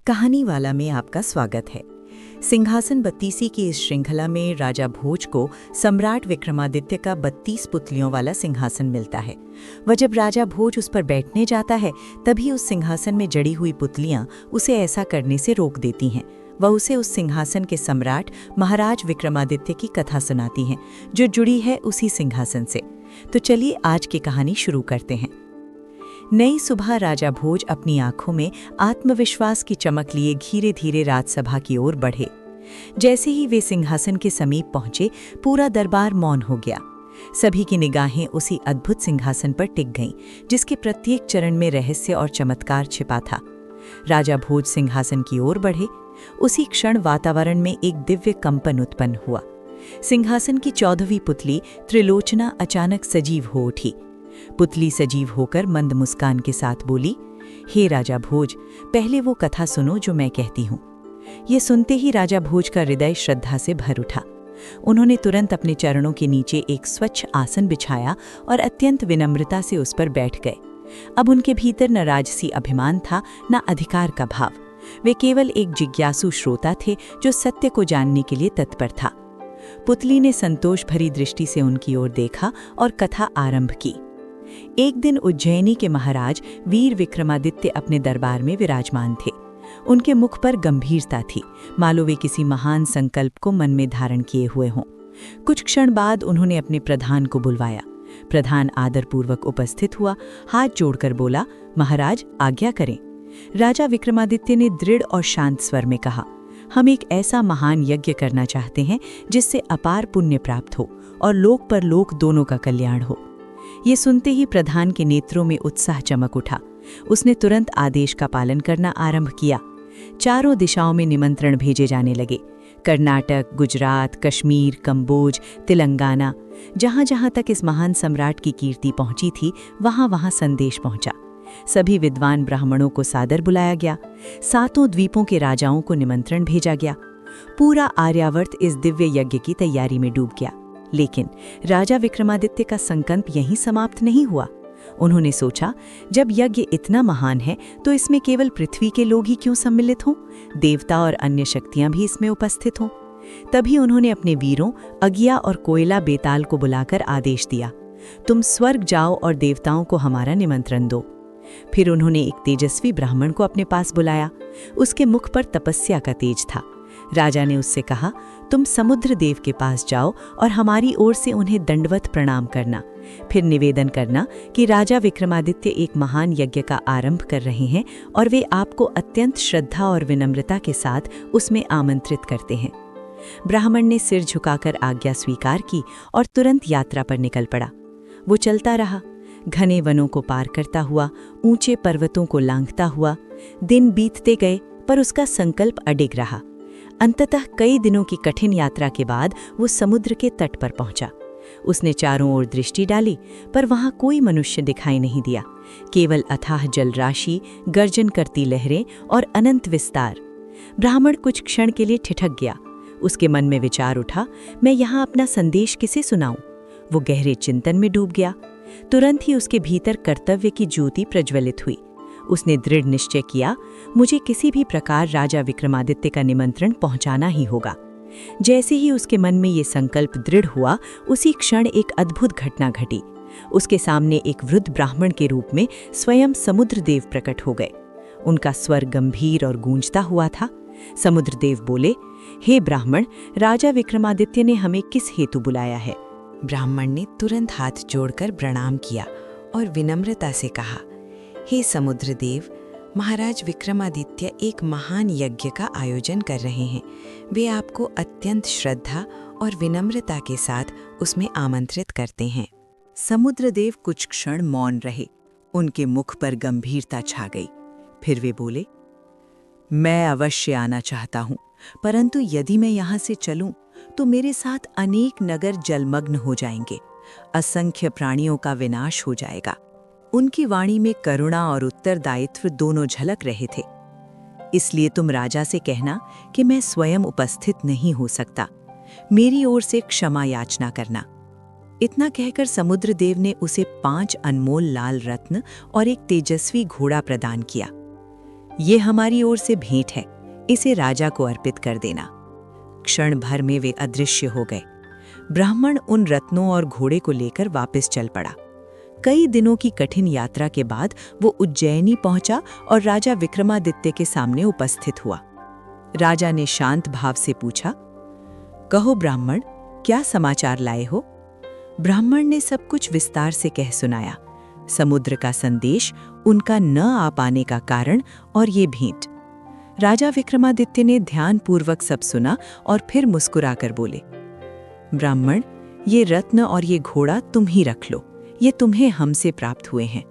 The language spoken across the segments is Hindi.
कहानी वाला में आपका स्वागत है। सिंहासन बत्तीसी की इस श्रृंखला में राजा भोज को सम्राट विक्रमादित्य का 32 पुतलियों वाला सिंहासन मिलता है। वह जब राजा भोज उस पर बैठने जाता है तभी उस सिंहासन में जड़ी हुई पुतलियां उसे ऐसा करने से रोक देती हैं। वह उसे उस सिंहासन के सम्राट महाराज विक्रमादित्य की कथा सुनाती हैं, जो जुड़ी है उसी सिंहासन से। तो चलिए आज की कहानी शुरू करते हैं। नई सुबह राजा भोज अपनी आंखों में आत्मविश्वास की चमक लिए धीरे धीरे राजसभा की ओर बढ़े। जैसे ही वे सिंहासन के समीप पहुंचे, पूरा दरबार मौन हो गया। सभी की निगाहें उसी अद्भुत सिंहासन पर टिक गईं, जिसके प्रत्येक चरण में रहस्य और चमत्कार छिपा था। राजा भोज सिंहासन की ओर बढ़े, उसी क्षण वातावरण में एक दिव्य कंपन उत्पन्न हुआ। सिंहासन की 14वीं पुतली त्रिलोचना अचानक सजीव हो उठी। पुतली सजीव होकर मंद मुस्कान के साथ बोली, हे राजा भोज, पहले वो कथा सुनो जो मैं कहती हूँ। ये सुनते ही राजा भोज का हृदय श्रद्धा से भर उठा। उन्होंने तुरंत अपने चरणों के नीचे एक स्वच्छ आसन बिछाया और अत्यंत विनम्रता से उस पर बैठ गए। अब उनके भीतर न राजसी अभिमान था, न अधिकार का भाव। वे केवल एक जिज्ञासु श्रोता थे जो सत्य को जानने के लिए तत्पर था। पुतली ने संतोष भरी दृष्टि से उनकी ओर देखा और कथा आरंभ की। एक दिन उज्जैनी के महाराज वीर विक्रमादित्य अपने दरबार में विराजमान थे। उनके मुख पर गंभीरता थी, मानो वे किसी महान संकल्प को मन में धारण किए हुए हों। कुछ क्षण बाद उन्होंने अपने प्रधान को बुलवाया। प्रधान आदरपूर्वक उपस्थित हुआ, हाथ जोड़कर बोला, महाराज आज्ञा करें। राजा विक्रमादित्य ने दृढ़ और शांत स्वर में कहा, हम एक ऐसा महान यज्ञ करना चाहते हैं जिससे अपार पुण्य प्राप्त हो और लोक पर लोक दोनों का कल्याण हो। ये सुनते ही प्रधान के नेत्रों में उत्साह चमक उठा। उसने तुरंत आदेश का पालन करना आरंभ किया। चारों दिशाओं में निमंत्रण भेजे जाने लगे। कर्नाटक, गुजरात, कश्मीर, कंबोज, तेलंगाना, जहां-जहां तक इस महान सम्राट की कीर्ति पहुंची थी, वहां-वहां संदेश पहुंचा। सभी विद्वान ब्राह्मणों को सादर बुलाया गया। 7 द्वीपों के राजाओं को निमंत्रण भेजा गया। पूरा आर्यावर्त इस दिव्य यज्ञ की तैयारी में डूब गया। लेकिन राजा विक्रमादित्य का संकल्प यहीं समाप्त नहीं हुआ। उन्होंने सोचा, जब यज्ञ इतना महान है तो इसमें केवल पृथ्वी के लोग ही क्यों सम्मिलित हों, देवता और अन्य शक्तियां भी इसमें उपस्थित हों। तभी उन्होंने अपने वीरों अगिया और कोयला बेताल को बुलाकर आदेश दिया, तुम स्वर्ग जाओ और देवताओं को हमारा निमंत्रण दो। फिर उन्होंने एक तेजस्वी ब्राह्मण को अपने पास बुलाया। उसके मुख पर तपस्या का तेज था। राजा ने उससे कहा, तुम समुद्र देव के पास जाओ और हमारी ओर से उन्हें दंडवत प्रणाम करना। फिर निवेदन करना कि राजा विक्रमादित्य एक महान यज्ञ का आरंभ कर रहे हैं और वे आपको अत्यंत श्रद्धा और विनम्रता के साथ उसमें आमंत्रित करते हैं। ब्राह्मण ने सिर झुकाकर आज्ञा स्वीकार की और तुरंत यात्रा पर निकल पड़ा। वो चलता रहा, घने वनों को पार करता हुआ, ऊंचे पर्वतों को लांघता हुआ। दिन बीतते गए पर उसका संकल्प अडिग रहा। अंततः कई दिनों की कठिन यात्रा के बाद वो समुद्र के तट पर पहुंचा। उसने चारों ओर दृष्टि डाली, पर वहां कोई मनुष्य दिखाई नहीं दिया। केवल अथाह जलराशि, गर्जन करती लहरें और अनंत विस्तार। ब्राह्मण कुछ क्षण के लिए ठिठक गया। उसके मन में विचार उठा, मैं यहाँ अपना संदेश किसे सुनाऊं? वो गहरे चिंतन में डूब गया। तुरंत ही उसके भीतर कर्तव्य की ज्योति प्रज्वलित हुई। उसने दृढ़ निश्चय किया, मुझे किसी भी प्रकार राजा विक्रमादित्य का निमंत्रण पहुंचाना ही होगा। जैसे ही उसके मन में ये संकल्प दृढ़ हुआ, उसी क्षण एक अद्भुत घटना घटी। उसके सामने एक वृद्ध ब्राह्मण के रूप में स्वयं समुद्रदेव प्रकट हो गए। उनका स्वर गंभीर और गूंजता हुआ था। समुद्रदेव बोले, हे ब्राह्मण, राजा विक्रमादित्य ने हमें किस हेतु बुलाया है? ब्राह्मण ने तुरंत हाथ जोड़कर प्रणाम किया और विनम्रता से कहा, हे समुद्रदेव, महाराज विक्रमादित्य एक महान यज्ञ का आयोजन कर रहे हैं। वे आपको अत्यंत श्रद्धा और विनम्रता के साथ उसमें आमंत्रित करते हैं। समुद्रदेव कुछ क्षण मौन रहे। उनके मुख पर गंभीरता छा गई। फिर वे बोले, मैं अवश्य आना चाहता हूं, परंतु यदि मैं यहाँ से चलूं तो मेरे साथ अनेक नगर जलमग्न हो जाएंगे। असंख्य प्राणियों का विनाश हो जाएगा। उनकी वाणी में करुणा और उत्तरदायित्व दोनों झलक रहे थे। इसलिए तुम राजा से कहना कि मैं स्वयं उपस्थित नहीं हो सकता। मेरी ओर से क्षमा याचना करना। इतना कहकर समुद्रदेव ने उसे 5 अनमोल लाल रत्न और एक तेजस्वी घोड़ा प्रदान किया। ये हमारी ओर से भेंट है, इसे राजा को अर्पित कर देना। क्षण भर में वे अदृश्य हो गए। ब्राह्मण उन रत्नों और घोड़े को लेकर वापस चल पड़ा। कई दिनों की कठिन यात्रा के बाद वो उज्जैनी पहुंचा और राजा विक्रमादित्य के सामने उपस्थित हुआ। राजा ने शांत भाव से पूछा, कहो ब्राह्मण, क्या समाचार लाए हो? ब्राह्मण ने सब कुछ विस्तार से कह सुनाया, समुद्र का संदेश, उनका न आ पाने का कारण और ये भेंट। राजा विक्रमादित्य ने ध्यानपूर्वक सब सुना और फिर मुस्कुराकर बोले, ब्राह्मण, ये रत्न और ये घोड़ा तुम ही रख लो, ये तुम्हें हमसे प्राप्त हुए हैं।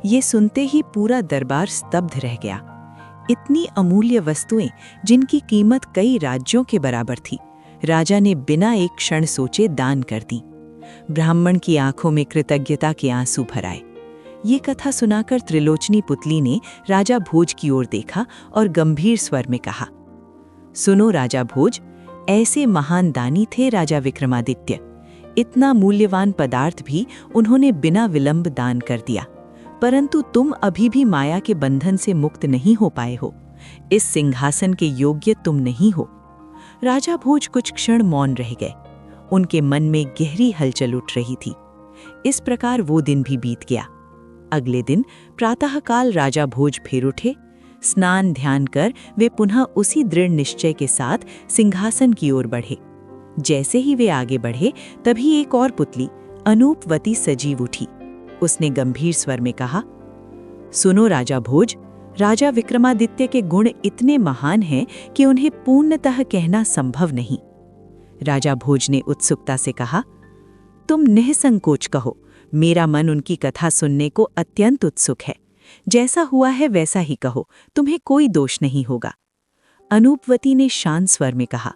ये सुनते ही पूरा दरबार स्तब्ध रह गया। इतनी अमूल्य वस्तुएं जिनकी कीमत कई राज्यों के बराबर थी, राजा ने बिना एक क्षण सोचे दान कर दी। ब्राह्मण की आंखों में कृतज्ञता के आंसू भर आए। ये कथा सुनाकर त्रिलोचनी पुतली ने राजा भोज की ओर देखा और गंभीर स्वर में कहा, सुनो राजा भोज, ऐसे महान दानी थे राजा विक्रमादित्य। इतना मूल्यवान पदार्थ भी उन्होंने बिना विलंब दान कर दिया, परंतु तुम अभी भी माया के बंधन से मुक्त नहीं हो पाए हो। इस सिंहासन के योग्य तुम नहीं हो। राजा भोज कुछ क्षण मौन रह गए। उनके मन में गहरी हलचल उठ रही थी। इस प्रकार वो दिन भी बीत गया। अगले दिन प्रातःकाल राजा भोज फिर उठे। स्नान ध्यान कर वे पुनः उसी दृढ़ निश्चय के साथ सिंहासन की ओर बढ़े। जैसे ही वे आगे बढ़े, तभी एक और पुतली अनूपवती सजीव उठी। उसने गंभीर स्वर में कहा, सुनो राजा भोज, राजा विक्रमादित्य के गुण इतने महान हैं कि उन्हें पूर्णतः कहना संभव नहीं। राजा भोज ने उत्सुकता से कहा, तुम निःसंकोच कहो, मेरा मन उनकी कथा सुनने को अत्यंत उत्सुक है। जैसा हुआ है वैसा ही कहो, तुम्हें कोई दोष नहीं होगा। अनूपवती ने शांत स्वर में कहा,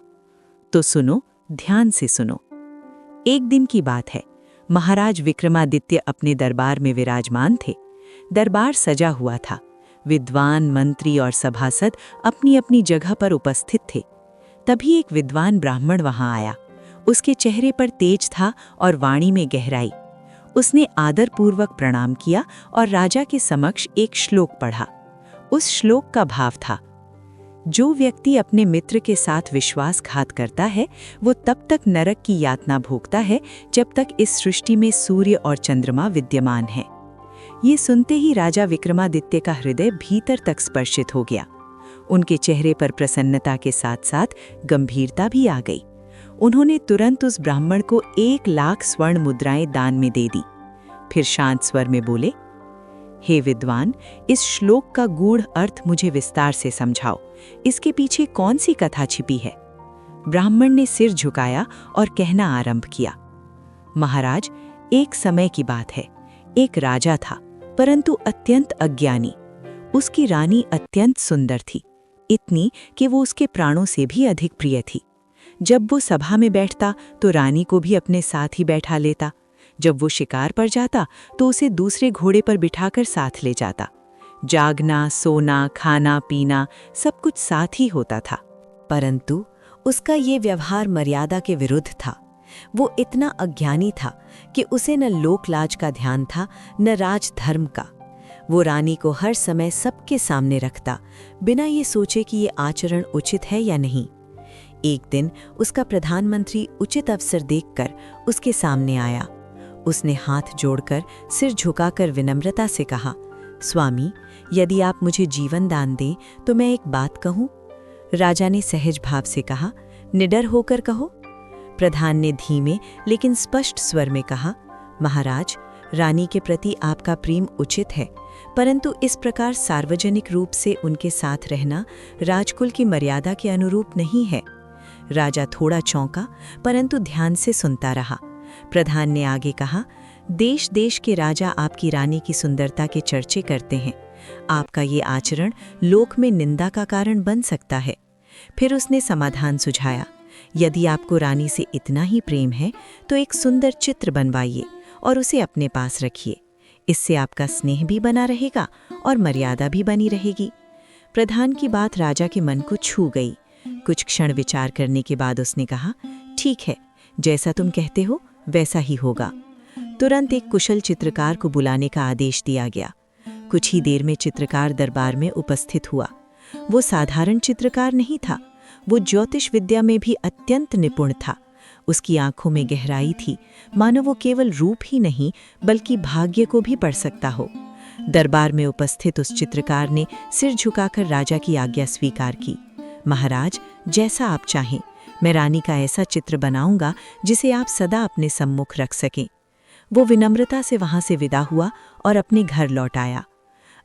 तो सुनो, ध्यान से सुनो। एक दिन की बात है। महाराज विक्रमादित्य अपने दरबार में विराजमान थे। दरबार सजा हुआ था। विद्वान, मंत्री और सभासद अपनी अपनी जगह पर उपस्थित थे। तभी एक विद्वान ब्राह्मण वहां आया। उसके चेहरे पर तेज था और वाणी में गहराई। उसने आदरपूर्वक प्रणाम किया और राजा के समक्ष एक श्लोक पढ़ा। उस श्लोक का भाव था, जो व्यक्ति अपने मित्र के साथ विश्वासघात करता है, वो तब तक नरक की यातना भोगता है जब तक इस सृष्टि में सूर्य और चंद्रमा विद्यमान है। ये सुनते ही राजा विक्रमादित्य का हृदय भीतर तक स्पर्शित हो गया। उनके चेहरे पर प्रसन्नता के साथ साथ गंभीरता भी आ गई। उन्होंने तुरंत उस ब्राह्मण को 1,00,000 स्वर्ण मुद्राएं दान में दे दी। फिर शांत स्वर में बोले, हे विद्वान, इस श्लोक का गूढ़ अर्थ मुझे विस्तार से समझाओ। इसके पीछे कौन सी कथा छिपी है? ब्राह्मण ने सिर झुकाया और कहना आरंभ किया, महाराज, एक समय की बात है। एक राजा था, परंतु अत्यंत अज्ञानी। उसकी रानी अत्यंत सुंदर थी, इतनी कि वो उसके प्राणों से भी अधिक प्रिय थी। जब वो सभा में बैठता तो रानी को भी अपने साथ ही बैठा लेता। जब वो शिकार पर जाता तो उसे दूसरे घोड़े पर बिठाकर साथ ले जाता। जागना, सोना, खाना, पीना सब कुछ साथ ही होता था। परंतु उसका ये व्यवहार मर्यादा के विरुद्ध था। वो इतना अज्ञानी था कि उसे न लोकलाज का ध्यान था, न राजधर्म का। वो रानी को हर समय सबके सामने रखता, बिना ये सोचे कि ये आचरण उचित है या नहीं। एक दिन उसका प्रधानमंत्री उचित अवसर देखकर उसके सामने आया। उसने हाथ जोड़कर, सिर झुकाकर विनम्रता से कहा, स्वामी, यदि आप मुझे जीवन दान दें तो मैं एक बात कहूं। राजा ने सहज भाव से कहा, निडर होकर कहो। प्रधान ने धीमे लेकिन स्पष्ट स्वर में कहा, महाराज, रानी के प्रति आपका प्रेम उचित है, परंतु इस प्रकार सार्वजनिक रूप से उनके साथ रहना राजकुल की मर्यादा के अनुरूप नहीं है। राजा थोड़ा चौंका, परंतु ध्यान से सुनता रहा। प्रधान ने आगे कहा, देश देश के राजा आपकी रानी की सुंदरता के चर्चे करते हैं। आपका ये आचरण लोक में निंदा का कारण बन सकता है। फिर उसने समाधान सुझाया, यदि आपको रानी से इतना ही प्रेम है तो एक सुंदर चित्र बनवाइए और उसे अपने पास रखिए। इससे आपका स्नेह भी बना रहेगा और मर्यादा भी बनी रहेगी। प्रधान की बात राजा के मन को छू गई। कुछ क्षण विचार करने के बाद उसने कहा, ठीक है, जैसा तुम कहते हो वैसा ही होगा। तुरंत एक कुशल चित्रकार को बुलाने का आदेश दिया गया। कुछ ही देर में चित्रकार दरबार में उपस्थित हुआ। वो साधारण चित्रकार नहीं था, वो ज्योतिष विद्या में भी अत्यंत निपुण था। उसकी आंखों में गहराई थी, मानो वो केवल रूप ही नहीं बल्कि भाग्य को भी पढ़ सकता हो। दरबार में उपस्थित उस चित्रकार ने सिर झुकाकर राजा की आज्ञा स्वीकार की। महाराज, जैसा आप चाहें, मैं रानी का ऐसा चित्र बनाऊंगा जिसे आप सदा अपने सम्मुख रख सकें। वो विनम्रता से वहां से विदा हुआ और अपने घर लौट आया।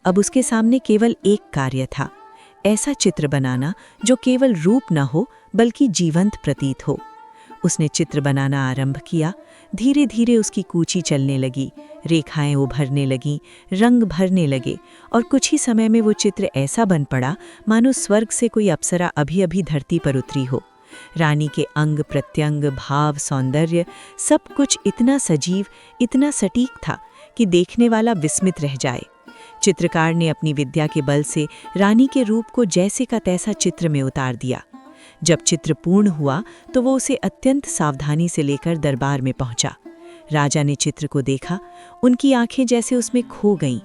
अब उसके सामने केवल एक कार्य था, ऐसा चित्र बनाना जो केवल रूप न हो बल्कि जीवंत प्रतीत हो। उसने चित्र बनाना आरंभ किया। धीरे धीरे उसकी कूची चलने लगी, रेखाएं उभरने लगीं, रंग भरने लगे और कुछ ही समय में वो चित्र ऐसा बन पड़ा मानो स्वर्ग से कोई अप्सरा अभी अभी धरती पर उतरी हो। रानी के अंग प्रत्यंग, भाव, सौंदर्य, सब कुछ इतना सजीव, इतना सटीक था कि देखने वाला विस्मित रह जाए। चित्रकार ने अपनी विद्या के बल से रानी के रूप को जैसे का तैसा चित्र में उतार दिया। जब चित्र पूर्ण हुआ तो वो उसे अत्यंत सावधानी से लेकर दरबार में पहुंचा। राजा ने चित्र को देखा, उनकी आंखें जैसे उसमें खो गईं।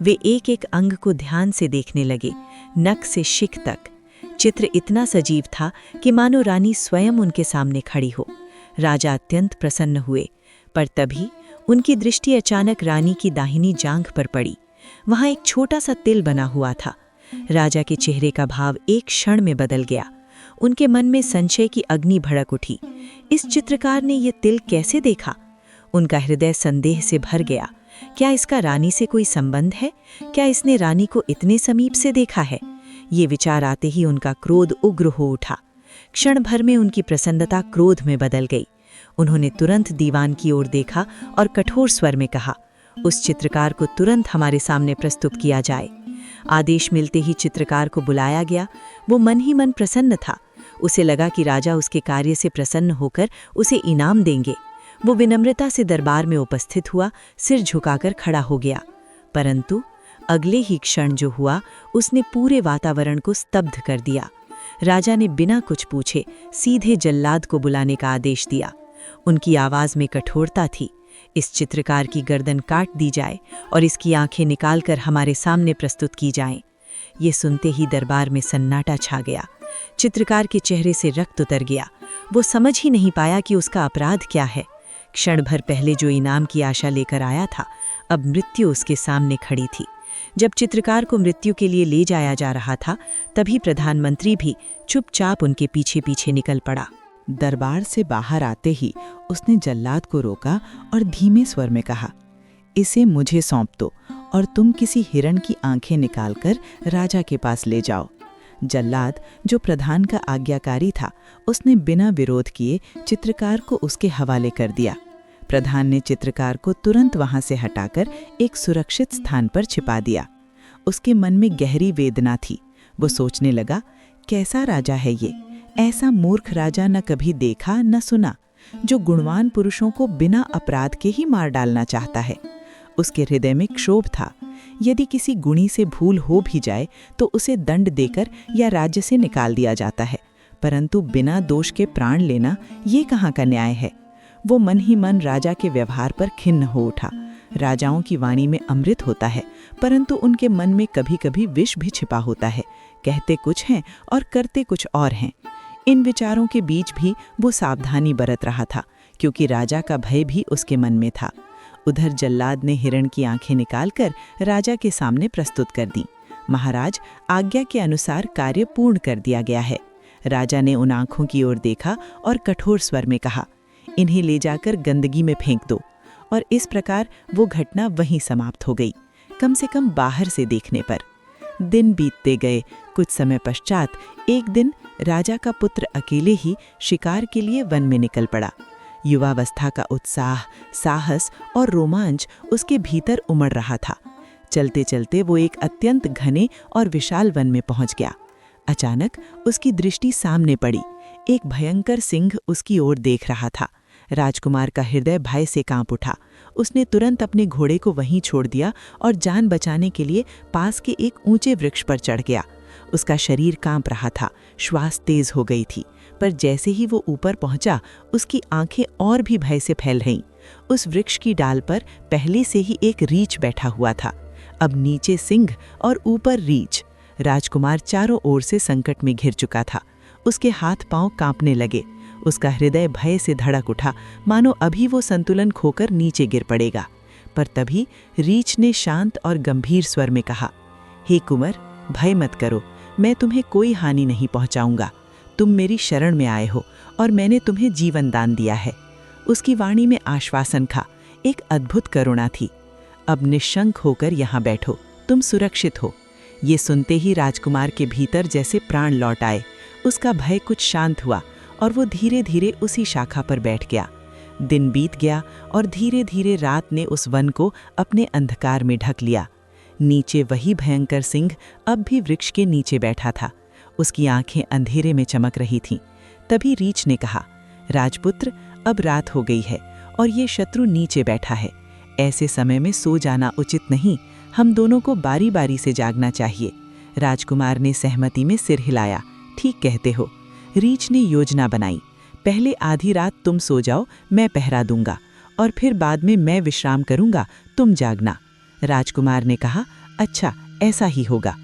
वे एक एक अंग को ध्यान से देखने लगे, नख से शिख तक। चित्र इतना सजीव था कि मानो रानी स्वयं उनके सामने खड़ी हो। राजा अत्यंत प्रसन्न हुए, पर तभी उनकी दृष्टि अचानक रानी की दाहिनी जांघ पर पड़ी। वहां एक छोटा सा तिल बना हुआ था। राजा के चेहरे का भाव एक क्षण में बदल गया। उनके मन में संशय की अग्नि भड़क उठी। इस चित्रकार ने ये तिल कैसे देखा? उनका हृदय संदेह से भर गया। क्या इसका रानी से कोई संबंध है? क्या इसने रानी को इतने समीप से देखा है? ये विचार आते ही उनका क्रोध उग्र हो उठा। क्षण भर में उनकी प्रसन्नता क्रोध में बदल गई। उन्होंने तुरंत दीवान की ओर देखा और कठोर स्वर में कहा, उस चित्रकार को तुरंत हमारे सामने प्रस्तुत किया जाए। आदेश मिलते ही चित्रकार को बुलाया गया। वो मन ही मन प्रसन्न था। उसे लगा कि राजा उसके कार्य से प्रसन्न होकर उसे इनाम देंगे। वो विनम्रता से दरबार में उपस्थित हुआ, सिर झुकाकर खड़ा हो गया। परंतु अगले ही क्षण जो हुआ उसने पूरे वातावरण को स्तब्ध कर दिया। राजा ने बिना कुछ पूछे सीधे जल्लाद को बुलाने का आदेश दिया। उनकी आवाज में कठोरता थी, इस चित्रकार की गर्दन काट दी जाए और इसकी आंखें निकालकर हमारे सामने प्रस्तुत की जाएं। ये सुनते ही दरबार में सन्नाटा छा गया। चित्रकार के चेहरे से रक्त उतर गया। वो समझ ही नहीं पाया कि उसका अपराध क्या है। क्षण भर पहले जो इनाम की आशा लेकर आया था, अब मृत्यु उसके सामने खड़ी थी। जब चित्रकार को मृत्यु के लिए ले जाया जा रहा था, तभी प्रधानमंत्री भी चुपचाप उनके पीछे पीछे निकल पड़ा। दरबार से बाहर आते ही उसने जल्लाद को रोका और धीमे स्वर में कहा, इसे मुझे सौंप दो और तुम किसी हिरण की आंखें निकालकर राजा के पास ले जाओ। जल्लाद, जो प्रधान का आज्ञाकारी था, उसने बिना विरोध किए चित्रकार को उसके हवाले कर दिया। प्रधान ने चित्रकार को तुरंत वहां से हटाकर एक सुरक्षित स्थान पर छिपा दिया। उसके मन में गहरी वेदना थी। वो सोचने लगा, कैसा राजा है ये? ऐसा मूर्ख राजा न कभी देखा न सुना, जो गुणवान पुरुषों को बिना अपराध के ही मार डालना चाहता है। उसके हृदय में क्षोभ था। यदि किसी गुणी से भूल हो भी जाए तो उसे दंड देकर या राज्य से निकाल दिया जाता है, परंतु बिना दोष के प्राण लेना ये कहाँ का न्याय है? वो मन ही मन राजा के व्यवहार पर खिन्न हो उठा। राजाओं की वाणी में अमृत होता है, परंतु उनके मन में कभी कभी विष भी छिपा होता है। कहते कुछ हैं और करते कुछ और हैं। इन विचारों के बीच भी वो सावधानी बरत रहा था, क्योंकि राजा का भय भी उसके मन में था। उधर जल्लाद ने हिरण की आंखें निकालकर राजा के सामने प्रस्तुत कर दी। महाराज, आज्ञा के अनुसार कार्य पूर्ण कर दिया गया है। राजा ने उन आंखों की ओर देखा और कठोर स्वर में कहा, इन्हें ले जाकर गंदगी में फेंक दो। और इस प्रकार वो घटना वहीं समाप्त हो गई, कम से कम बाहर से देखने पर। दिन बीतते गए। कुछ समय पश्चात एक दिन राजा का पुत्र अकेले ही शिकार के लिए वन में निकल पड़ा। युवावस्था का उत्साह, साहस और रोमांच उसके भीतर उमड़ रहा था। चलते चलते वो एक अत्यंत घने और विशाल वन में पहुंच गया। अचानक उसकी दृष्टि सामने पड़ी। एक भयंकर सिंह उसकी ओर देख रहा था। राजकुमार का हृदय भय से कांप उठा। उसने तुरंत अपने घोड़े को वहीं छोड़ दिया और जान बचाने के लिए पास के एक ऊंचे वृक्ष पर चढ़ गया। उसका शरीर कांप रहा था, श्वास तेज हो गई थी, पर जैसे ही वो ऊपर पहुंचा, उसकी आंखें और भी भय से फैल रहीं। उस वृक्ष की डाल पर पहले से ही एक रीछ बैठा हुआ था। अब नीचे सिंह और ऊपर रीछ। राजकुमार चारों ओर से संकट में घिर चुका था। उसके हाथ पांव कांपने लगे। उसका हृदय भय से धड़क उठा, मानो अभी वो संतुलन खोकर नीचे गिर पड़ेगा। पर तभी रीछ ने शांत और गंभीर स्वर में कहा, हे कुंवर, भय मत करो, मैं तुम्हें कोई हानि नहीं पहुंचाऊंगा। तुम मेरी शरण में आए हो और मैंने तुम्हें जीवन दान दिया है। उसकी वाणी में आश्वासन था, एक अद्भुत करुणा थी। अब निशंक होकर यहाँ बैठो, तुम सुरक्षित हो। ये सुनते ही राजकुमार के भीतर जैसे प्राण लौट आए। उसका भय कुछ शांत हुआ और वो धीरे धीरे उसी शाखा पर बैठ गया। दिन बीत गया और धीरे धीरे रात ने उस वन को अपने अंधकार में ढक लिया। नीचे वही भयंकर सिंह अब भी वृक्ष के नीचे बैठा था। उसकी आंखें अंधेरे में चमक रही थीं। तभी रीछ ने कहा, राजपुत्र, अब रात हो गई है और ये शत्रु नीचे बैठा है। ऐसे समय में सो जाना उचित नहीं, हम दोनों को बारी बारी से जागना चाहिए। राजकुमार ने सहमति में सिर हिलाया, ठीक कहते हो। रीछ ने योजना बनाई, पहले आधी रात तुम सो जाओ, मैं पहरा दूंगा, और फिर बाद में मैं विश्राम करूंगा, तुम जागना। राजकुमार ने कहा, अच्छा, ऐसा ही होगा।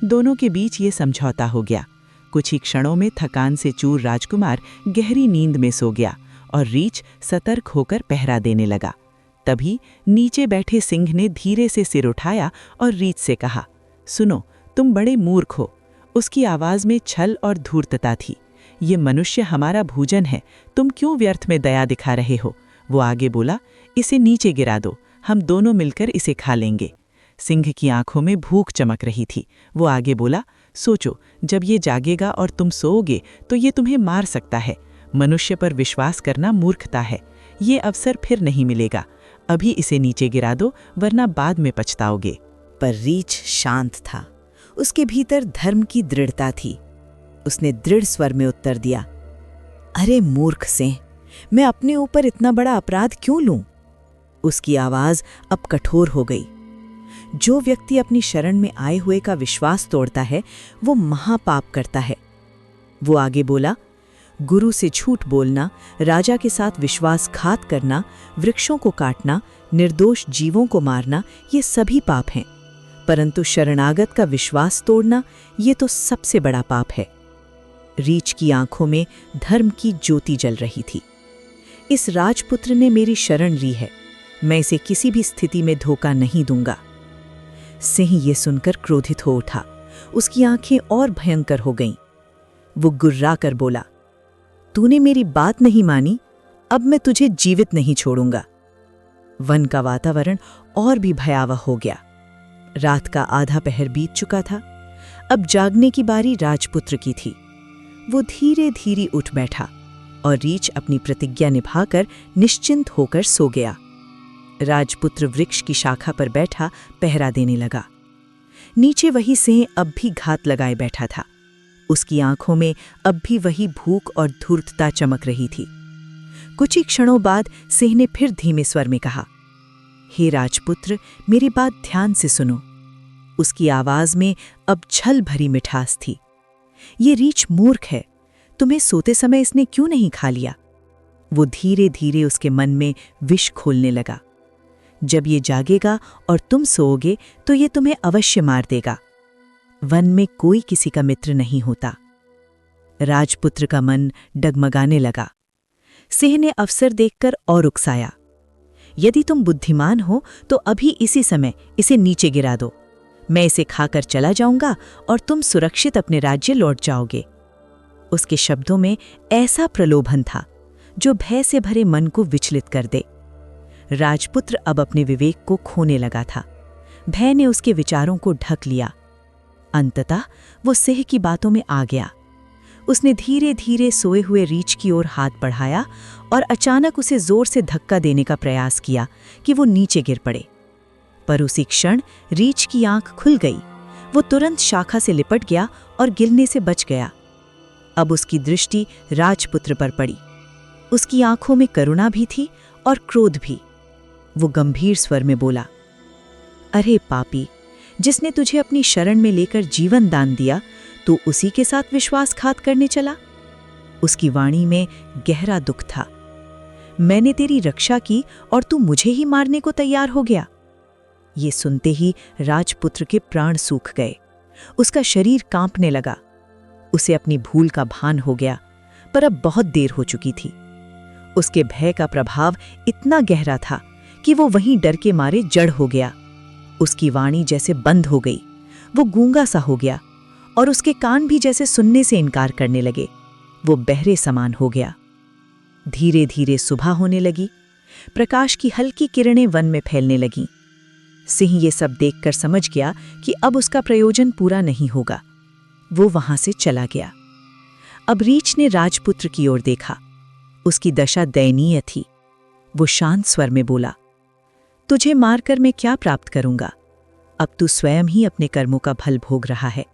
दोनों के बीच ये समझौता हो गया। कुछ ही क्षणों में थकान से चूर राजकुमार गहरी नींद में सो गया और रीछ सतर्क होकर पहरा देने लगा। तभी नीचे बैठे सिंह ने धीरे से सिर उठाया और रीछ से कहा, सुनो, तुम बड़े मूर्ख हो। उसकी आवाज में छल और धूर्तता थी। ये मनुष्य हमारा भोजन है, तुम क्यों व्यर्थ में दया दिखा रहे हो? वो आगे बोला, इसे नीचे गिरा दो, हम दोनों मिलकर इसे खा लेंगे। सिंह की आंखों में भूख चमक रही थी। वो आगे बोला, सोचो, जब ये जागेगा और तुम सोओगे तो ये तुम्हें मार सकता है। मनुष्य पर विश्वास करना मूर्खता है। ये अवसर फिर नहीं मिलेगा। अभी इसे नीचे गिरा दो, वरना बाद में पछताओगे। पर रीछ शांत था। उसके भीतर धर्म की दृढ़ता थी। उसने दृढ़ स्वर में उत्तर दिया, अरे मूर्ख सिंह, मैं अपने ऊपर इतना बड़ा अपराध क्यों लूं? उसकी आवाज अब कठोर हो गई। जो व्यक्ति अपनी शरण में आए हुए का विश्वास तोड़ता है, वो महापाप करता है। वो आगे बोला, गुरु से झूठ बोलना, राजा के साथ विश्वासघात करना, वृक्षों को काटना, निर्दोष जीवों को मारना, ये सभी पाप हैं। परंतु शरणागत का विश्वास तोड़ना, ये तो सबसे बड़ा पाप है। रीछ की आंखों में धर्म की ज्योति जल रही थी। इस राजपुत्र ने मेरी शरण ली है, मैं इसे किसी भी स्थिति में धोखा नहीं दूंगा। सिंह ये सुनकर क्रोधित हो उठा। उसकी आंखें और भयंकर हो गईं। वो गुर्रा कर बोला, तूने मेरी बात नहीं मानी, अब मैं तुझे जीवित नहीं छोड़ूंगा। वन का वातावरण और भी भयावह हो गया। रात का आधा पहर बीत चुका था। अब जागने की बारी राजपुत्र की थी। वो धीरे धीरे उठ बैठा और रीछ अपनी प्रतिज्ञा निभाकर निश्चिंत होकर सो गया। राजपुत्र वृक्ष की शाखा पर बैठा पहरा देने लगा। नीचे वही सिंह अब भी घात लगाए बैठा था। उसकी आंखों में अब भी वही भूख और धूर्तता चमक रही थी। कुछ ही क्षणों बाद सिंह ने फिर धीमे स्वर में कहा, हे राजपुत्र, मेरी बात ध्यान से सुनो। उसकी आवाज में अब छल भरी मिठास थी। ये रीछ मूर्ख है, तुम्हें सोते समय इसने क्यों नहीं खा लिया? वो धीरे धीरे उसके मन में विष खोलने लगा। जब ये जागेगा और तुम सोओगे तो ये तुम्हें अवश्य मार देगा। वन में कोई किसी का मित्र नहीं होता। राजपुत्र का मन डगमगाने लगा। सिंह ने अवसर देखकर और उकसाया, यदि तुम बुद्धिमान हो तो अभी इसी समय इसे नीचे गिरा दो। मैं इसे खाकर चला जाऊंगा और तुम सुरक्षित अपने राज्य लौट जाओगे। उसके शब्दों में ऐसा प्रलोभन था जो भय से भरे मन को विचलित कर दे। राजपुत्र अब अपने विवेक को खोने लगा था। भय ने उसके विचारों को ढक लिया। अंततः वो सिंह की बातों में आ गया। उसने धीरे धीरे सोए हुए रीछ की ओर हाथ बढ़ाया और अचानक उसे जोर से धक्का देने का प्रयास किया कि वो नीचे गिर पड़े। पर उसी क्षण रीछ की आंख खुल गई। वो तुरंत शाखा से लिपट गया और गिरने से बच गया। अब उसकी दृष्टि राजपुत्र पर पड़ी। उसकी आंखों में करुणा भी थी और क्रोध भी। वो गंभीर स्वर में बोला, अरे पापी, जिसने तुझे अपनी शरण में लेकर जीवन दान दिया, तू उसी के साथ विश्वासघात करने चला? उसकी वाणी में गहरा दुख था। मैंने तेरी रक्षा की और तू मुझे ही मारने को तैयार हो गया। ये सुनते ही राजपुत्र के प्राण सूख गए। उसका शरीर कांपने लगा। उसे अपनी भूल का भान हो गया, पर अब बहुत देर हो चुकी थी। उसके भय का प्रभाव इतना गहरा था कि वो वहीं डर के मारे जड़ हो गया। उसकी वाणी जैसे बंद हो गई। वो गूंगा सा हो गया और उसके कान भी जैसे सुनने से इनकार करने लगे। वो बहरे समान हो गया। धीरे धीरे सुबह होने लगी। प्रकाश की हल्की किरणें वन में फैलने लगीं। सिंह ये सब देखकर समझ गया कि अब उसका प्रयोजन पूरा नहीं होगा। वो वहां से चला गया। अब रीछ ने राजपुत्र की ओर देखा। उसकी दशा दयनीय थी। वो शांत स्वर में बोला, तुझे मारकर मैं क्या प्राप्त करूंगा? अब तू स्वयं ही अपने कर्मों का फल भोग रहा है।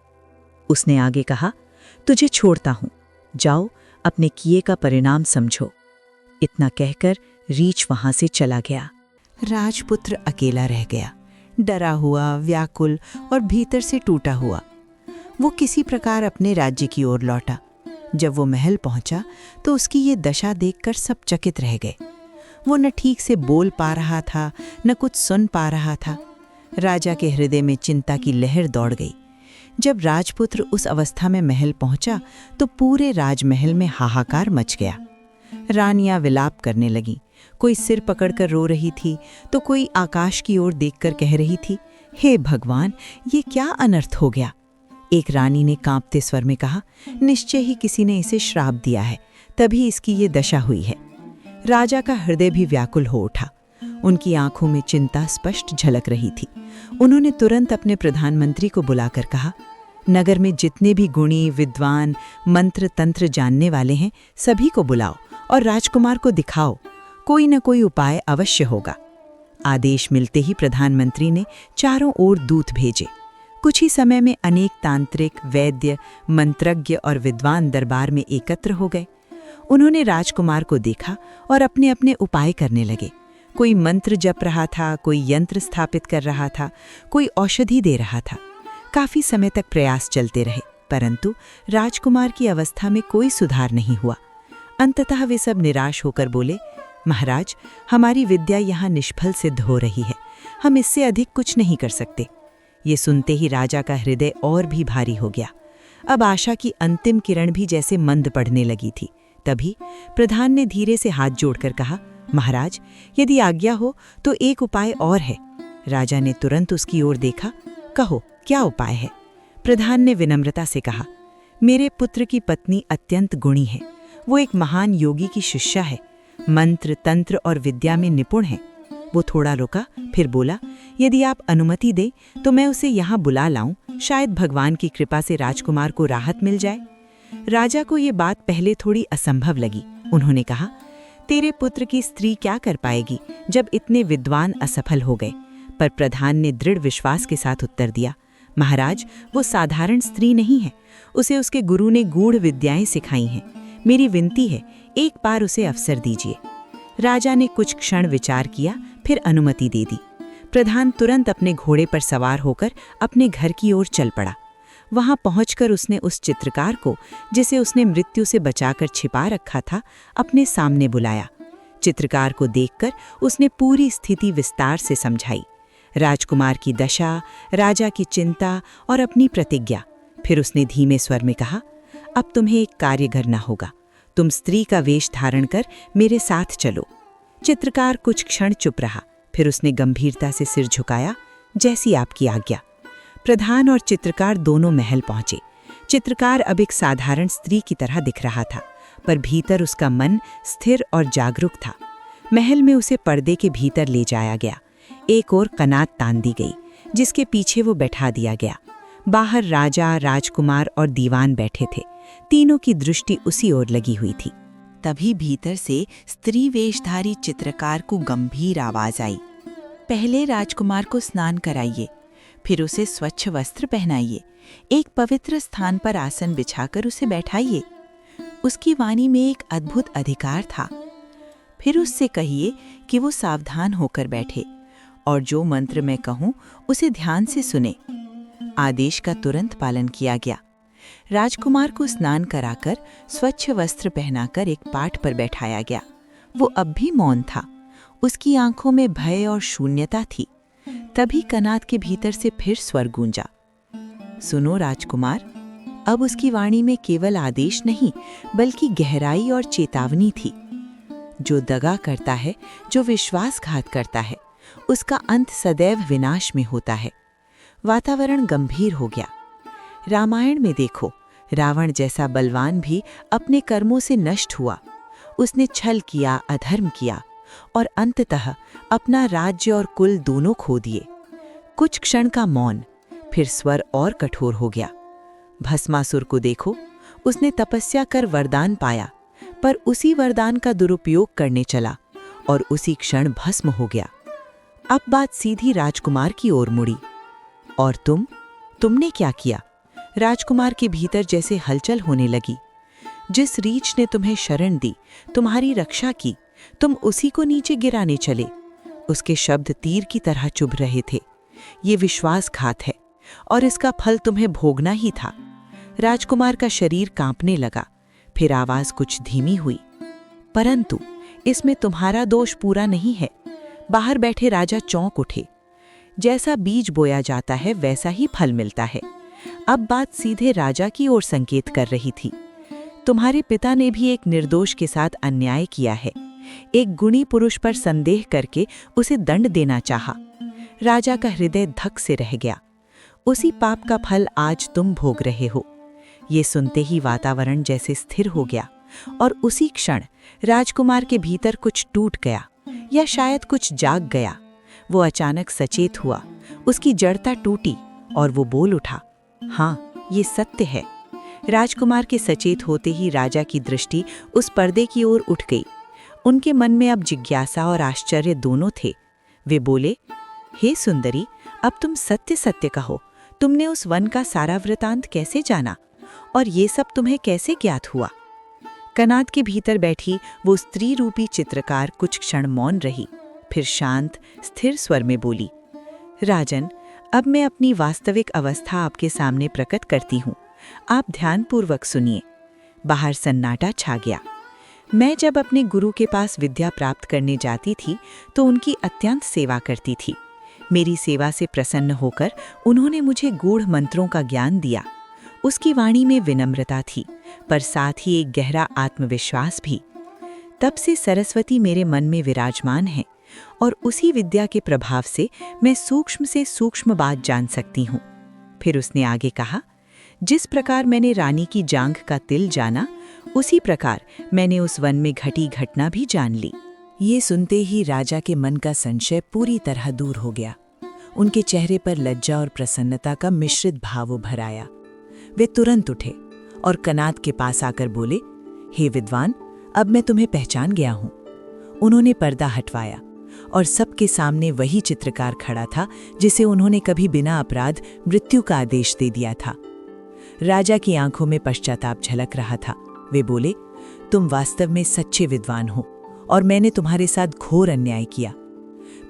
उसने आगे कहा, तुझे छोड़ता हूं, जाओ अपने किए का परिणाम समझो। इतना कहकर रीछ वहां से चला गया। राजपुत्र अकेला रह गया, डरा हुआ, व्याकुल और भीतर से टूटा हुआ। वो किसी प्रकार अपने राज्य की ओर लौटा। जब वो महल पहुंचा तो उसकी ये दशा देखकर सब चकित रह गए। वो न ठीक से बोल पा रहा था, न कुछ सुन पा रहा था। राजा के हृदय में चिंता की लहर दौड़ गई। जब राजपुत्र उस अवस्था में महल पहुंचा तो पूरे राजमहल में हाहाकार मच गया। रानियां विलाप करने लगीं। कोई सिर पकड़कर रो रही थी तो कोई आकाश की ओर देखकर कह रही थी, हे भगवान, ये क्या अनर्थ हो गया। एक रानी ने कांपते स्वर में कहा, निश्चय ही किसी ने इसे श्राप दिया है, तभी इसकी ये दशा हुई है। राजा का हृदय भी व्याकुल हो उठा। उनकी आंखों में चिंता स्पष्ट झलक रही थी। उन्होंने तुरंत अपने प्रधानमंत्री को बुलाकर कहा, नगर में जितने भी गुणी, विद्वान, मंत्र तंत्र जानने वाले हैं, सभी को बुलाओ और राजकुमार को दिखाओ। कोई न कोई उपाय अवश्य होगा। आदेश मिलते ही प्रधानमंत्री ने चारों ओर दूत भेजे। कुछ ही समय में अनेक तांत्रिक, वैद्य, मंत्रज्ञ और विद्वान दरबार में एकत्र हो गए। उन्होंने राजकुमार को देखा और अपने अपने उपाय करने लगे। कोई मंत्र जप रहा था, कोई यंत्र स्थापित कर रहा था, कोई औषधि दे रहा था। काफी समय तक प्रयास चलते रहे, परंतु राजकुमार की अवस्था में कोई सुधार नहीं हुआ। अंततः वे सब निराश होकर बोले, महाराज, हमारी विद्या यहाँ निष्फल सिद्ध हो रही है। हम इससे अधिक कुछ नहीं कर सकते। ये सुनते ही राजा का हृदय और भी भारी हो गया। अब आशा की अंतिम किरण भी जैसे मंद पड़ने लगी थी। तभी प्रधान ने धीरे से हाथ जोड़कर कहा, महाराज, यदि आज्ञा हो तो एक उपाय और है। राजा ने तुरंत उसकी ओर देखा। कहो, क्या उपाय है? प्रधान ने विनम्रता से कहा, मेरे पुत्र की पत्नी अत्यंत गुणी है। वो एक महान योगी की शिष्या है। मंत्र, तंत्र और विद्या में निपुण है। वो थोड़ा रुका, फिर बोला, यदि आप अनुमति दें तो मैं उसे यहाँ बुला लाऊं। शायद भगवान की कृपा से राजकुमार को राहत मिल जाए। राजा को ये बात पहले थोड़ी असंभव लगी। उन्होंने कहा, तेरे पुत्र की स्त्री क्या कर पाएगी जब इतने विद्वान असफल हो गए? पर प्रधान ने दृढ़ विश्वास के साथ उत्तर दिया, महाराज, वो साधारण स्त्री नहीं है। उसे उसके गुरु ने गूढ़ विद्याएं सिखाई हैं। मेरी विनती है, एक बार उसे अवसर दीजिए। राजा ने कुछ क्षण विचार किया, फिर अनुमति दे दी। प्रधान तुरंत अपने घोड़े पर सवार होकर अपने घर की ओर चल पड़ा। वहां पहुंचकर उसने उस चित्रकार को, जिसे उसने मृत्यु से बचाकर छिपा रखा था, अपने सामने बुलाया। चित्रकार को देखकर उसने पूरी स्थिति विस्तार से समझाई। राजकुमार की दशा, राजा की चिंता और अपनी प्रतिज्ञा। फिर उसने धीमे स्वर में कहा, अब तुम्हें एक कार्य करना होगा। तुम स्त्री का वेश धारण कर मेरे साथ चलो। चित्रकार कुछ क्षण चुप रहा, फिर उसने गंभीरता से सिर झुकाया, जैसी आपकी आज्ञा। प्रधान और चित्रकार दोनों महल पहुंचे। चित्रकार अब एक साधारण स्त्री की तरह दिख रहा था, पर भीतर उसका मन स्थिर और जागरूक था। महल में उसे पर्दे के भीतर ले जाया गया। एक ओर कनात तान दी गई, जिसके पीछे वो बैठा दिया गया। बाहर राजा, राजकुमार और दीवान बैठे थे। तीनों की दृष्टि उसी ओर लगी हुई थी। तभी भीतर से स्त्री वेशधारी चित्रकार को गंभीर आवाज आई, पहले राजकुमार को स्नान कराइए, फिर उसे स्वच्छ वस्त्र पहनाइए, एक पवित्र स्थान पर आसन बिछाकर उसे बैठाइए। उसकी वाणी में एक अद्भुत अधिकार था। फिर उससे कहिए कि वो सावधान होकर बैठे और जो मंत्र मैं कहूँ उसे ध्यान से सुने। आदेश का तुरंत पालन किया गया। राजकुमार को स्नान कराकर स्वच्छ वस्त्र पहनाकर एक पाट पर बैठाया गया। वो अब भी मौन था। उसकी आंखों में भय और शून्यता थी। तभी कनाद के भीतर से फिर स्वर गूंजा, सुनो राजकुमार। अब उसकी वाणी में केवल आदेश नहीं बल्कि गहराई और चेतावनी थी। जो दगा करता है, जो विश्वासघात करता है, उसका अंत सदैव विनाश में होता है। वातावरण गंभीर हो गया। रामायण में देखो, रावण जैसा बलवान भी अपने कर्मों से नष्ट हुआ। उसने छल किया, अधर्म किया और अंततः अपना राज्य और कुल दोनों खो दिए। कुछ क्षण का मौन, फिर स्वर और कठोर हो गया। भस्मासुर को देखो, उसने तपस्या कर वरदान पाया, पर उसी वरदान का दुरुपयोग करने चला और उसी क्षण भस्म हो गया। अब बात सीधी राजकुमार की ओर मुड़ी। और तुमने क्या किया? राजकुमार के भीतर जैसे हलचल होने लगी। जिस रीछ ने तुम्हें शरण दी, तुम्हारी रक्षा की, तुम उसी को नीचे गिराने चले। उसके शब्द तीर की तरह चुभ रहे थे। ये विश्वासघात है और इसका फल तुम्हें भोगना ही था। राजकुमार का शरीर कांपने लगा, फिर आवाज कुछ धीमी हुई। परंतु इसमें तुम्हारा दोष पूरा नहीं है। बाहर बैठे राजा चौंक उठे। जैसा बीज बोया जाता है वैसा ही फल मिलता है। अब बात सीधे राजा की ओर संकेत कर रही थी। तुम्हारे पिता ने भी एक निर्दोष के साथ अन्याय किया है। एक गुणी पुरुष पर संदेह करके उसे दंड देना चाहा। राजा का हृदय धक से रह गया। उसी पाप का फल आज तुम भोग रहे हो। ये सुनते ही वातावरण जैसे स्थिर हो गया और उसी क्षण राजकुमार के भीतर कुछ टूट गया, या शायद कुछ जाग गया। वो अचानक सचेत हुआ, उसकी जड़ता टूटी और वो बोल उठा, हाँ, ये सत्य है। राजकुमार के सचेत होते ही राजा की दृष्टि उस पर्दे की ओर उठ गई। उनके मन में अब जिज्ञासा और आश्चर्य दोनों थे। वे बोले, हे सुंदरी, अब तुम सत्य सत्य कहो, तुमने उस वन का सारा वृतांत कैसे जाना और ये सब तुम्हें कैसे ज्ञात हुआ? कनाद के भीतर बैठी वो स्त्री रूपी चित्रकार कुछ क्षण मौन रही, फिर शांत स्थिर स्वर में बोली, राजन, अब मैं अपनी वास्तविक अवस्था आपके सामने प्रकट करती हूँ। आप ध्यानपूर्वक सुनिए। बाहर सन्नाटा छा गया। मैं जब अपने गुरु के पास विद्या प्राप्त करने जाती थी तो उनकी अत्यंत सेवा करती थी। मेरी सेवा से प्रसन्न होकर उन्होंने मुझे गूढ़ मंत्रों का ज्ञान दिया। उसकी वाणी में विनम्रता थी, पर साथ ही एक गहरा आत्मविश्वास भी। तब से सरस्वती मेरे मन में विराजमान है और उसी विद्या के प्रभाव से मैं सूक्ष्म से सूक्ष्म बात जान सकती हूँ। फिर उसने आगे कहा, जिस प्रकार मैंने रानी की जांघ का तिल जाना, उसी प्रकार मैंने उस वन में घटी घटना भी जान ली। ये सुनते ही राजा के मन का संशय पूरी तरह दूर हो गया। उनके चेहरे पर लज्जा और प्रसन्नता का मिश्रित भाव उभर आया। वे तुरंत उठे और कनाद के पास आकर बोले, हे विद्वान, अब मैं तुम्हें पहचान गया हूँ। उन्होंने पर्दा हटवाया और सबके सामने वही चित्रकार खड़ा था जिसे उन्होंने कभी बिना अपराध मृत्यु का आदेश दे दिया था। राजा की आंखों में पश्चाताप झलक रहा था। वे बोले, तुम वास्तव में सच्चे विद्वान हो और मैंने तुम्हारे साथ घोर अन्याय किया।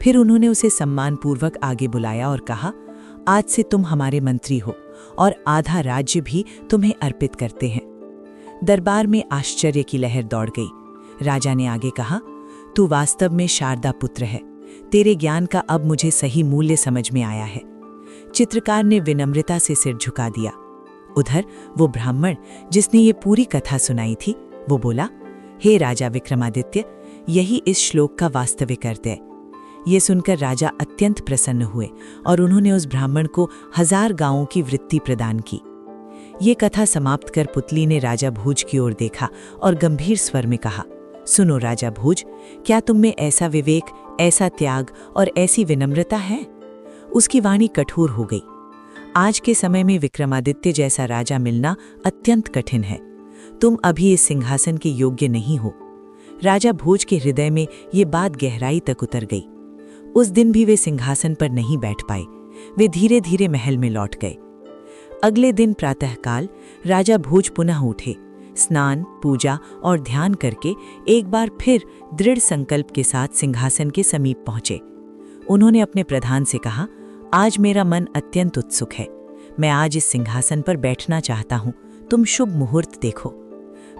फिर उन्होंने उसे सम्मानपूर्वक आगे बुलाया और कहा, आज से तुम हमारे मंत्री हो और आधा राज्य भी तुम्हें अर्पित करते हैं। दरबार में आश्चर्य की लहर दौड़ गई। राजा ने आगे कहा, तू वास्तव में शारदा पुत्र है। तेरे ज्ञान का अब मुझे सही मूल्य समझ में आया है। चित्रकार ने विनम्रता से सिर झुका दिया। उधर वो ब्राह्मण जिसने ये पूरी कथा सुनाई थी, वो बोला, हे राजा विक्रमादित्य, यही इस श्लोक का वास्तविक अर्थ है। ये सुनकर राजा अत्यंत प्रसन्न हुए और उन्होंने उस ब्राह्मण को 1000 गांवों की वृत्ति प्रदान की। ये कथा समाप्त कर पुतली ने राजा भोज की ओर देखा और गंभीर स्वर में कहा, सुनो राजा भोज, क्या तुम में ऐसा विवेक, ऐसा त्याग और ऐसी विनम्रता है? उसकी वाणी कठोर हो गई। आज के समय में विक्रमादित्य जैसा राजा मिलना अत्यंत कठिन है। तुम अभी इस सिंहासन के योग्य नहीं हो। राजा भोज के हृदय में ये बात गहराई तक उतर गई। उस दिन भी वे सिंहासन पर नहीं बैठ पाए। वे धीरे धीरे महल में लौट गए। अगले दिन प्रातःकाल राजा भोज पुनः उठे। स्नान, पूजा और ध्यान करके एक बार फिर दृढ़ संकल्प के साथ सिंहासन के समीप पहुंचे। उन्होंने अपने प्रधान से कहा, आज मेरा मन अत्यंत उत्सुक है। मैं आज इस सिंहासन पर बैठना चाहता हूँ। तुम शुभ मुहूर्त देखो।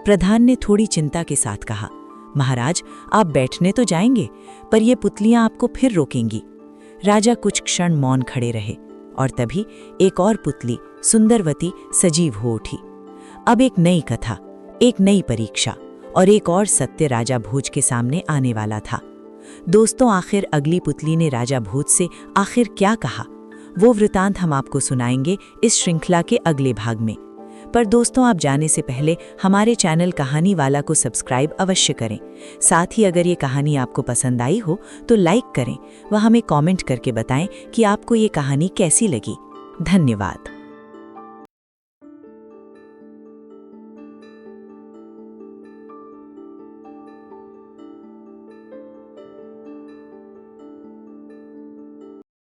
प्रधान ने थोड़ी चिंता के साथ कहा, महाराज, आप बैठने तो जाएंगे, पर ये पुतलियां आपको फिर रोकेंगी। राजा कुछ क्षण मौन खड़े रहे और तभी एक और पुतली सुंदरवती सजीव हो उठी। अब एक नई कथा, एक नई परीक्षा और एक और सत्य राजा भोज के सामने आने वाला था। दोस्तों, आखिर अगली पुतली ने राजा भोज से आखिर क्या कहा, वो वृतांत हम आपको सुनाएंगे इस श्रृंखला के अगले भाग में। पर दोस्तों, आप जाने से पहले हमारे चैनल कहानी वाला को सब्सक्राइब अवश्य करें। साथ ही अगर ये कहानी आपको पसंद आई हो तो लाइक करें व हमें कमेंट करके बताएं कि आपको ये कहानी कैसी लगी। धन्यवाद।